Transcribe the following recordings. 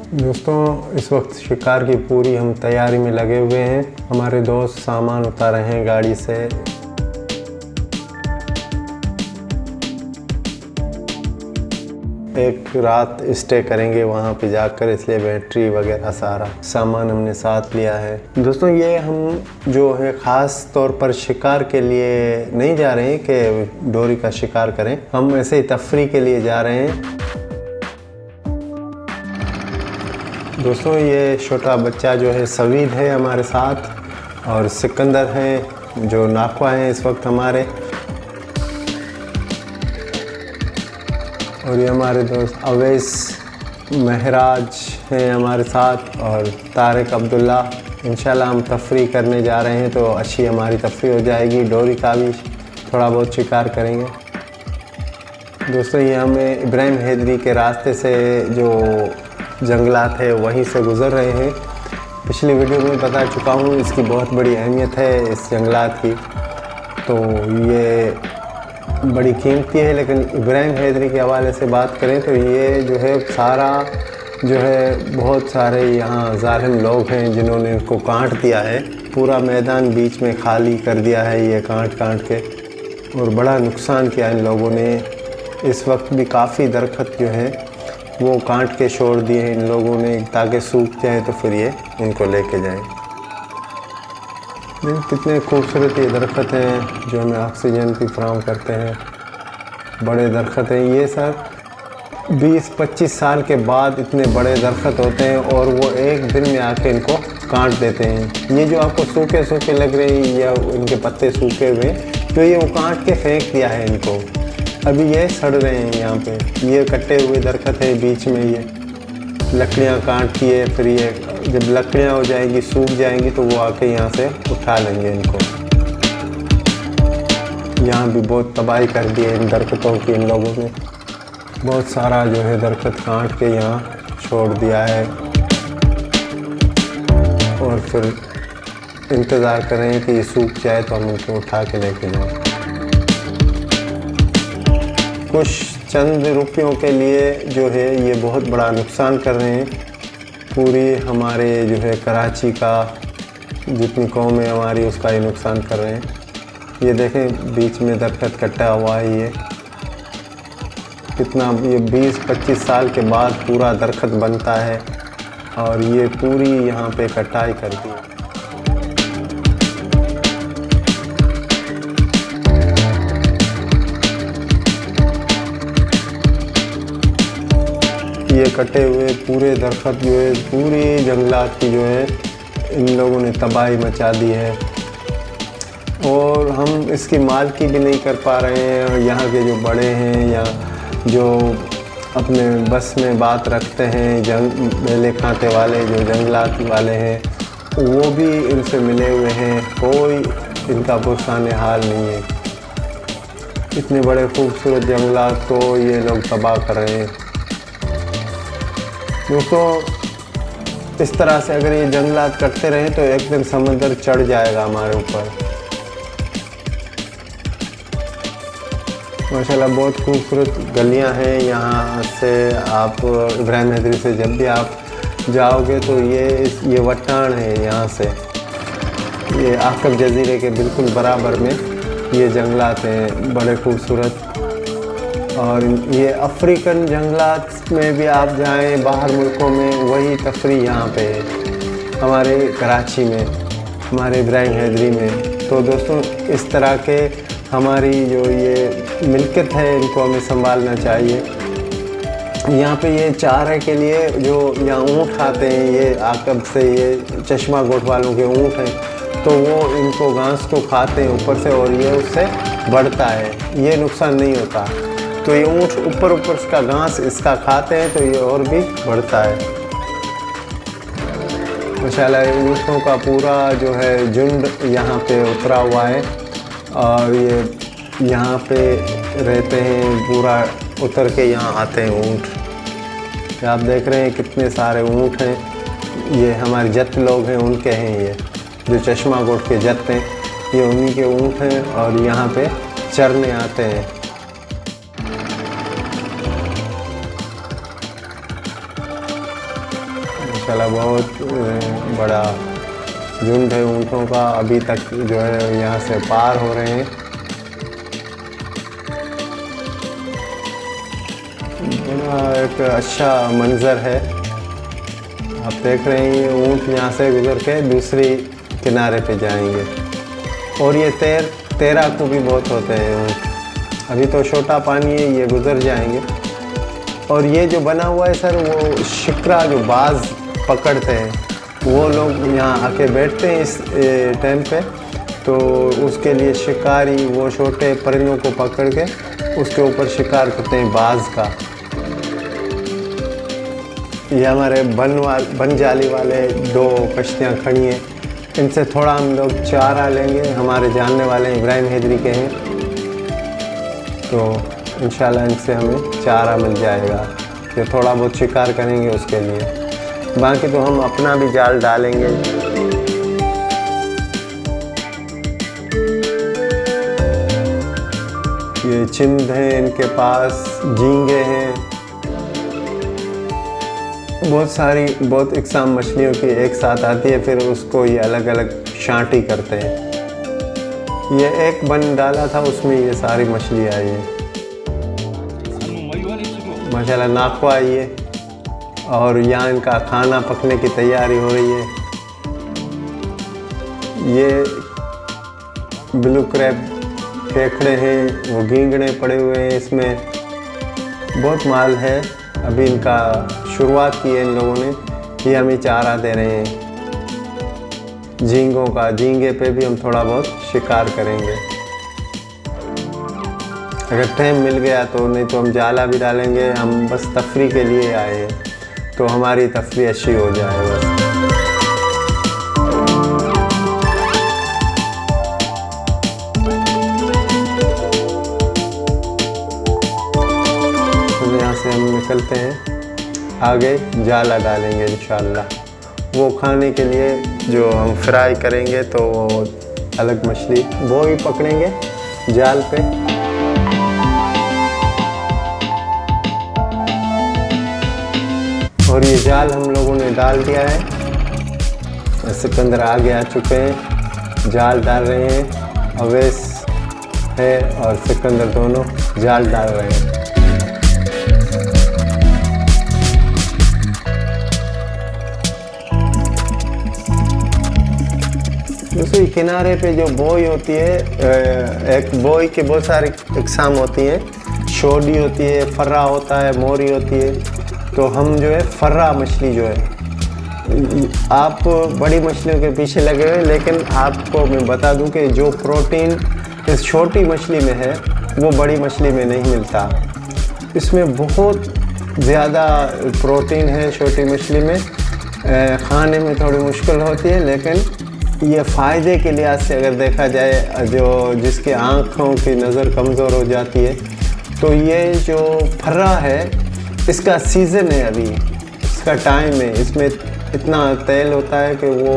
दोस्तों इस वक्त शिकार की पूरी हम तैयारी में लगे हुए हैं। हमारे दोस्त सामान उतार रहे हैं गाड़ी से। एक रात स्टे करेंगे वहाँ पे जाकर, इसलिए बैटरी वगैरह सारा सामान हमने साथ लिया है। दोस्तों ये हम जो है ख़ास तौर पर शिकार के लिए नहीं जा रहे हैं कि डोरी का शिकार करें, हम ऐसे ही तफरी के लिए जा रहे हैं। दोस्तों ये छोटा बच्चा जो है सवीद है हमारे साथ, और सिकंदर है जो नाखवा है इस वक्त हमारे, और ये हमारे दोस्त अवैस महराज हैं हमारे साथ, और तारिक अब्दुल्ला। इंशाल्लाह हम तफरी करने जा रहे हैं तो अच्छी हमारी तफरी हो जाएगी। डोरी का भी थोड़ा बहुत शिकार करेंगे। दोस्तों ये हमें इब्राहिम हैदरी के रास्ते से जो जंगलात है वहीं से गुज़र रहे हैं। पिछली वीडियो में बता चुका हूँ इसकी बहुत बड़ी अहमियत है इस जंगलात की, तो ये बड़ी कीमती है। लेकिन इब्राहिम हैदरी के हवाले से बात करें तो ये जो है सारा जो है बहुत सारे यहाँ ज़ालिम लोग हैं जिन्होंने इनको काट दिया है। पूरा मैदान बीच में खाली कर दिया है ये काट के, और बड़ा नुकसान किया इन लोगों ने। इस वक्त भी काफ़ी दरख्त जो है वो काट के छोड़ दिए हैं इन लोगों ने, ताकि सूख जाए तो फिर ये इनको लेके जाएं। कितने खूबसूरत ये दरख्त हैं जो हमें ऑक्सीजन भी फराहम करते हैं। बड़े दरख्त हैं ये सर, 20-25 साल के बाद इतने बड़े दरख्त होते हैं और वो एक दिन में आके इनको काट देते हैं। ये जो आपको सूखे लग रहे हैं या इनके पत्ते सूखे हुए, तो ये वो काट के फेंक दिया है इनको। अभी ये सड़ रहे हैं यहाँ पे, ये कटे हुए दरख्त है बीच में, ये लकड़ियाँ काट दिए, फिर ये जब लकड़ियाँ हो जाएंगी सूख जाएंगी तो वो आके यहाँ से उठा लेंगे इनको। यहाँ भी बहुत तबाही कर दी है इन दरख्तों की इन लोगों ने। बहुत सारा जो है दरख्त काट के यहाँ छोड़ दिया है, और फिर इंतज़ार कर रहे हैं कि ये सूख जाए तो हम इनको उठा के लेके जाएँ। कुछ चंद रुपयों के लिए जो है ये बहुत बड़ा नुकसान कर रहे हैं। पूरी हमारे जो है कराची का जितनी कौम है हमारी उसका ये नुकसान कर रहे हैं। ये देखें बीच में दरख्त कटा हुआ है, ये कितना, ये 20-25 साल के बाद पूरा दरख्त बनता है, और ये पूरी यहाँ पे कटाई कर दी है। ये कटे हुए पूरे दरख्त जो है पूरी जंगलात की जो है इन लोगों ने तबाही मचा दी है, और हम इसकी मालकी भी नहीं कर पा रहे हैं। और यहाँ के जो बड़े हैं या जो अपने बस में बात रखते हैं, मेले खाते वाले जो जंगलात वाले हैं, वो भी इनसे मिले हुए हैं, कोई इनका पुरसाने हाल नहीं है। इतने बड़े खूबसूरत जंगलात को ये लोग तबाह कर रहे हैं। दोस्तों इस तरह से अगर ये जंगलात करते रहे तो एक दिन समंदर चढ़ जाएगा हमारे ऊपर। माशाल्लाह बहुत खूबसूरत गलियां हैं यहाँ से। आप इब्राहिम हैदरी से जब भी आप जाओगे तो ये वट्टान है, यहाँ से ये आकब जजीरे के बिल्कुल बराबर में ये जंगलात हैं, बड़े खूबसूरत। और ये अफ्रीकन जंगलात में भी आप जाएं बाहर मुल्कों में, वही तफरी यहाँ पे है हमारे कराची में, हमारे इब्राहिम हैदरी में। तो दोस्तों इस तरह के हमारी जो ये मिल्कियत है इनको हमें संभालना चाहिए। यहाँ पे ये चारे के लिए जो यहाँ ऊँट आते हैं, ये आकब से ये चश्मा गोट वालों के ऊँट हैं, तो वो इनको घास को खाते हैं ऊपर से, और ये उससे बढ़ता है, ये नुकसान नहीं होता। तो ये ऊँट ऊपर इसका घास इसका खाते हैं तो ये और भी बढ़ता है। माशाल्लाह ऊँटों का पूरा जो है झुंड यहाँ पे उतरा हुआ है, और ये यहाँ पे रहते हैं, पूरा उतर के यहाँ आते हैं ऊँट। आप देख रहे हैं कितने सारे ऊँट हैं। ये हमारे जत लोग हैं उनके हैं, ये जो चश्मा गोट के जत हैं ये उन्हीं के ऊँट हैं, और यहाँ पे चरने आते हैं। माशाल्लाह बहुत बड़ा झुंड है ऊँटों का, अभी तक जो है यहाँ से पार हो रहे हैं। बड़ा एक अच्छा मंज़र है, आप देख रहे हैं। ये ऊँट यहाँ से गुजर के दूसरी किनारे पे जाएंगे। और ये तैराकू भी बहुत होते हैं ऊँट। अभी तो छोटा पानी है, ये गुजर जाएंगे। और ये जो बना हुआ है सर, वो शिकरा जो बाज पकड़ते हैं, वो लोग यहाँ आके बैठते हैं इस टाइम पे। तो उसके लिए शिकारी वो छोटे परिंदों को पकड़ के उसके ऊपर शिकार करते हैं बाज का। ये हमारे बन जाली वाले 2 कश्तियाँ खड़ी हैं, इनसे थोड़ा हम लोग चारा लेंगे। हमारे जानने वाले इब्राहिम हैदरी के हैं, तो इंशाल्लाह इनसे हमें चारा मिल जाएगा। ये थोड़ा बहुत शिकार करेंगे उसके लिए, बाकी तो हम अपना भी जाल डालेंगे। ये चिंद हैं इनके पास, झींगे हैं, बहुत इकसाम मछलियों की एक साथ आती है, फिर उसको ये अलग अलग शांटी करते हैं। ये एक बन डाला था, उसमें ये सारी मछली आई है माशाल्लाह। नाखवा आई है और यहाँ इनका खाना पकने की तैयारी हो रही है। ये ब्लू क्रैब केकड़े हैं, वो गींगड़े पड़े हुए हैं, इसमें बहुत माल है। अभी इनका शुरुआत की है इन लोगों ने, ये हमें चारा दे रहे हैं झींगों का। झींगे पे भी हम थोड़ा बहुत शिकार करेंगे अगर टाइम मिल गया तो, नहीं तो हम जाला भी डालेंगे। हम बस तफरी के लिए आए हैं, तो हमारी तफरी अच्छी हो जाए बस। तो यहाँ से हम निकलते हैं, आगे जाला डालेंगे इंशाल्लाह। वो खाने के लिए जो हम फ्राई करेंगे, तो वो अलग मछली वो ही पकड़ेंगे जाल पे। और ये जाल हम लोगों ने डाल दिया है। सिकंदर आगे आ चुके हैं, जाल डाल रहे हैं। अवैस है और सिकंदर दोनों जाल डाल रहे हैं। दूसरी किनारे पे जो बोई होती है, एक बोई के बहुत सारी इकसाम होती हैं। शोडी होती है, फर्रा होता है, मोरी होती है। तो हम जो है फर्रा मछली जो है, आप बड़ी मछलियों के पीछे लगे हुए, लेकिन आपको मैं बता दूं कि जो प्रोटीन इस छोटी मछली में है, वो बड़ी मछली में नहीं मिलता। इसमें बहुत ज़्यादा प्रोटीन है छोटी मछली में। खाने में थोड़ी मुश्किल होती है, लेकिन ये फ़ायदे के लिहाज से अगर देखा जाए, जो जिसके आँखों की नज़र कमज़ोर हो जाती है, तो ये जो फर्रा है इसका सीज़न है, अभी इसका टाइम है। इसमें इतना तेल होता है कि वो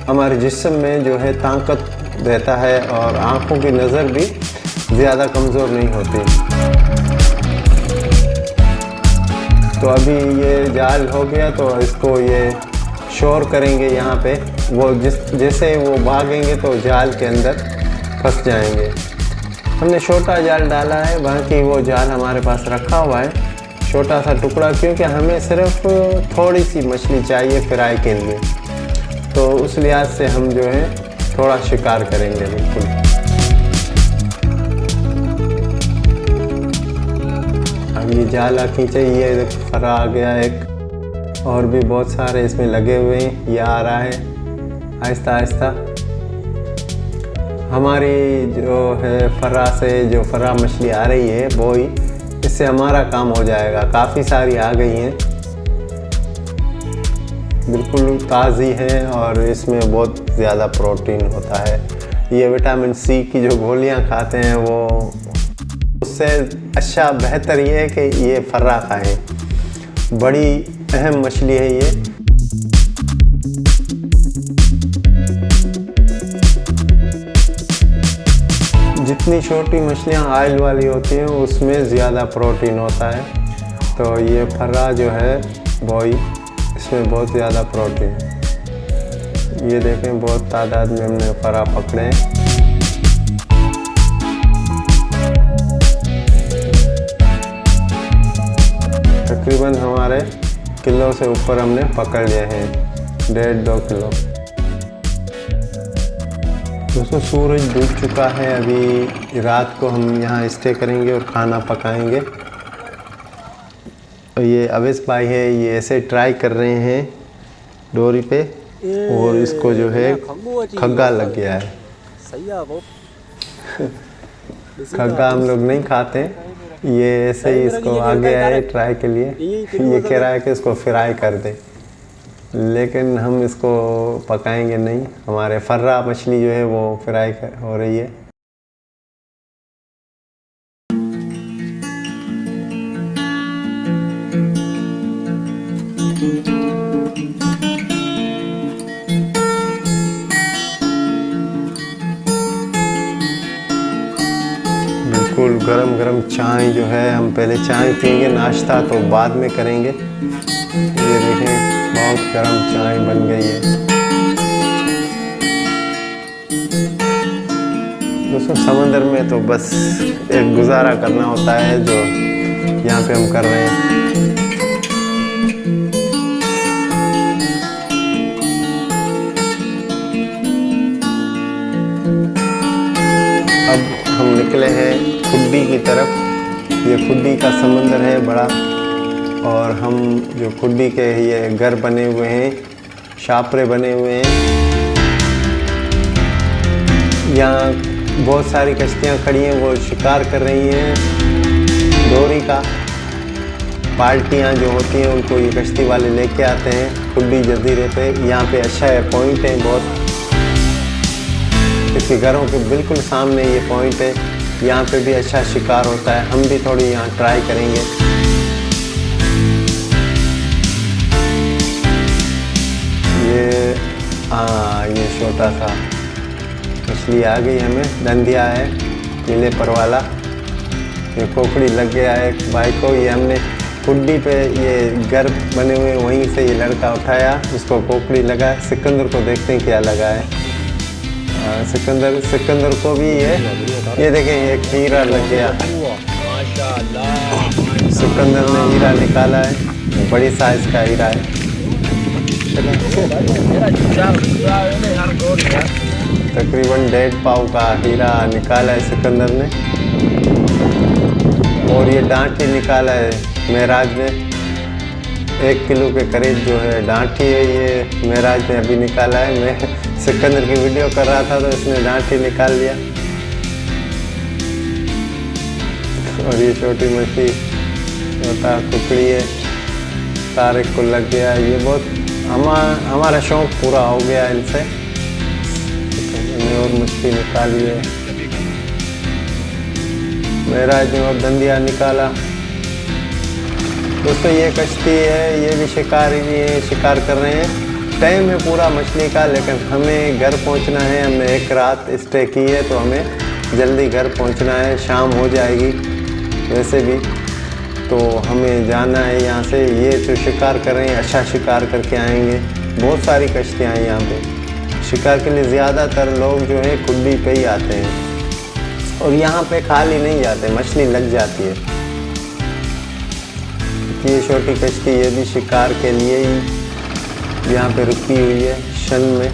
हमारे जिस्म में जो है ताकत देता है, और आँखों की नज़र भी ज़्यादा कमज़ोर नहीं होती। तो अभी ये जाल हो गया, तो इसको ये शोर करेंगे यहाँ पे। वो जैसे वो भागेंगे तो जाल के अंदर फंस जाएंगे। हमने छोटा जाल डाला है, बाकी वो जाल हमारे पास रखा हुआ है, छोटा सा टुकड़ा, क्योंकि हमें सिर्फ थोड़ी सी मछली चाहिए फ्राई के लिए। तो उस लिहाज से हम जो है थोड़ा शिकार करेंगे बिल्कुल। अब ये जाला खींचे, ये फरा आ गया एक, और भी बहुत सारे इसमें लगे हुए हैं। ये आ रहा है आहिस्ता आहिस्ता। हमारी जो है फर्रा से जो फर्रा मछली आ रही है बोई, इससे हमारा काम हो जाएगा। काफ़ी सारी आ गई हैं, बिल्कुल ताज़ी हैं, और इसमें बहुत ज़्यादा प्रोटीन होता है। ये विटामिन सी की जो गोलियां खाते हैं, वो उससे अच्छा बेहतर ये है कि ये फर्रा खाएं। बड़ी अहम मछली है ये। जितनी छोटी मछलियाँ ऑयल वाली होती हैं, उसमें ज़्यादा प्रोटीन होता है। तो ये फर्रा जो है बोई, इसमें बहुत ज़्यादा प्रोटीन है। ये देखें बहुत तादाद में हमने फरा पकड़े हैं। तकरीबन हमारे किलो से ऊपर हमने पकड़ लिए हैं, 1.5-2 किलो। दोस्तों सूरज डूब चुका है, अभी रात को हम यहाँ स्टे करेंगे और खाना पकाएंगे। और ये अवेश भाई है, ये ऐसे ट्राई कर रहे हैं डोरी पे और इसको जो है खग्गा लग गया है। खग्गा हम लोग नहीं खाते, ये ऐसे ही इसको आ गया है ट्राई के लिए। ये कह रहा है कि इसको फ्राई कर दे, लेकिन हम इसको पकाएंगे नहीं। हमारे फर्रा मछली जो है वो फ्राई हो रही है। बिल्कुल गरम गरम चाय जो है, हम पहले चाय पियेंगे, नाश्ता तो बाद में करेंगे। ये देखें बहुत गरम चाय बन गई है। दोस्तों समंदर में तो बस एक गुजारा करना होता है जो यहाँ पे हम कर रहे हैं। अब हम निकले हैं खुड्डी की तरफ। ये खुड्डी का समंदर है बड़ा, और हम जो खुड्डी के ये घर बने हुए हैं, शापरे बने हुए हैं। यहाँ बहुत सारी कश्तियाँ खड़ी हैं, वो शिकार कर रही हैं डोरी का। पार्टियाँ जो होती हैं उनको ये कश्ती वाले लेके आते हैं खुड्डी जजीरे पे। यहाँ पे अच्छा है, पॉइंट है बहुत, इसके घरों के बिल्कुल सामने ये पॉइंट है। यहाँ पे भी अच्छा शिकार होता है, हम भी थोड़ी यहाँ ट्राई करेंगे। ये छोटा सा मछली आ गई हमें, दंदिया है, नीले पर वाला। ये कोकड़ी लग गया है भाई को। ये हमने खुड्डी पे ये घर बने हुए वहीं से ये लड़का उठाया, उसको कोकड़ी लगा। सिकंदर को देखते हैं क्या लगा है। सिकंदर को भी ये देखें एक हीरा लग गया। सिकंदर ने हीरा निकाला है, बड़ी साइज का हीरा है। तकरीबन 1.5 पाव का हीरा निकाला है सिकंदर ने। और ये डांटी निकाला है महराज ने, 1 किलो के करीब जो है डांटी है, ये महराज ने अभी निकाला है। मैं सिकंदर की वीडियो कर रहा था तो इसने डांटी निकाल लिया। और ये छोटी मछली, छोटा कुकड़ी है, तारिक को लग गया। ये बहुत हमारा शौक पूरा हो गया इनसे। और मछली निकाली है, महराज ने और दंदिया निकाला। दोस्तों ये कश्ती है, ये भी शिकारी भी है, शिकार कर रहे हैं। टाइम है पूरा मछली का, लेकिन हमें घर पहुंचना है। हमने एक रात स्टे की है तो हमें जल्दी घर पहुंचना है, शाम हो जाएगी वैसे भी। तो हमें जाना है यहाँ से। ये जो शिकार कर रहे हैं अच्छा शिकार करके आएंगे। बहुत सारी कश्तियाँ हैं यहाँ पे शिकार के लिए। ज़्यादातर लोग जो है खुड्डी पे ही आते हैं और यहाँ पे खाली नहीं जाते, मछली लग जाती है। ये छोटी कश्ती ये भी शिकार के लिए ही यहाँ पे रुकी हुई है शन में।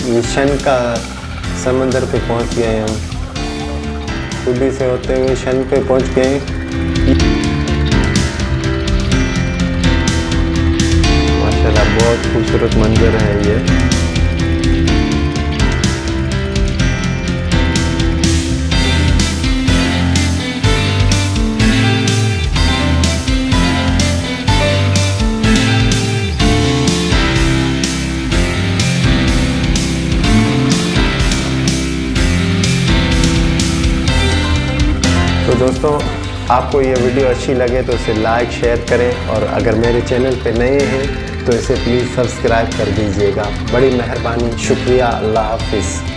ये शन का समंदर पे पहुँच गए हैं हम, खुड्डी से होते हुए शन पे पहुँच गए हैं। माशाल्लाह बहुत खूबसूरत मंजर है ये। तो दोस्तों आपको ये वीडियो अच्छी लगे तो इसे लाइक शेयर करें, और अगर मेरे चैनल पे नए हैं तो इसे प्लीज़ सब्सक्राइब कर दीजिएगा। बड़ी मेहरबानी, शुक्रिया। अल्लाह हाफिज़।